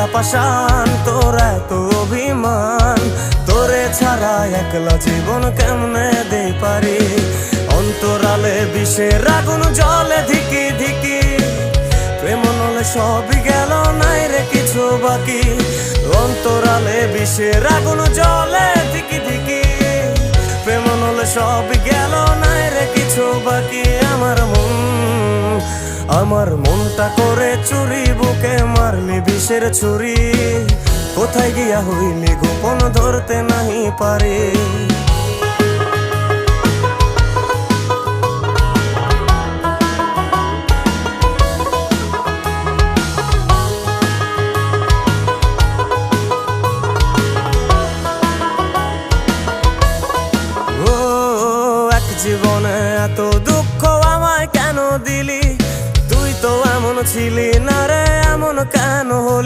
মায়া পাশান, তোর এত অভিমান, তোরে ছাড়া একলা জীবন কেমনে দে পারি। অন্তরালে বিষের আগুন জ্বলে ধিকি ধিকি, প্রেম নলে সবই গেল নাই রে কিছু বাকি। অন্তরালে বিষের আগুন জ্বলে ধিকি ধিকি, প্রেম নলে সবই গেল নাই রে কিছু বাকি। আমার মনটা করে চুরি, বুকে মারলি বিষের ছুরি, কোথায় গিয়া হইলি গোপন ধরতে নাহি পারি। এক জীবনে এত দুঃখ আমায় কেন দিলি, তুই তো এমন ছিলি না রে, এমন কেন হলি।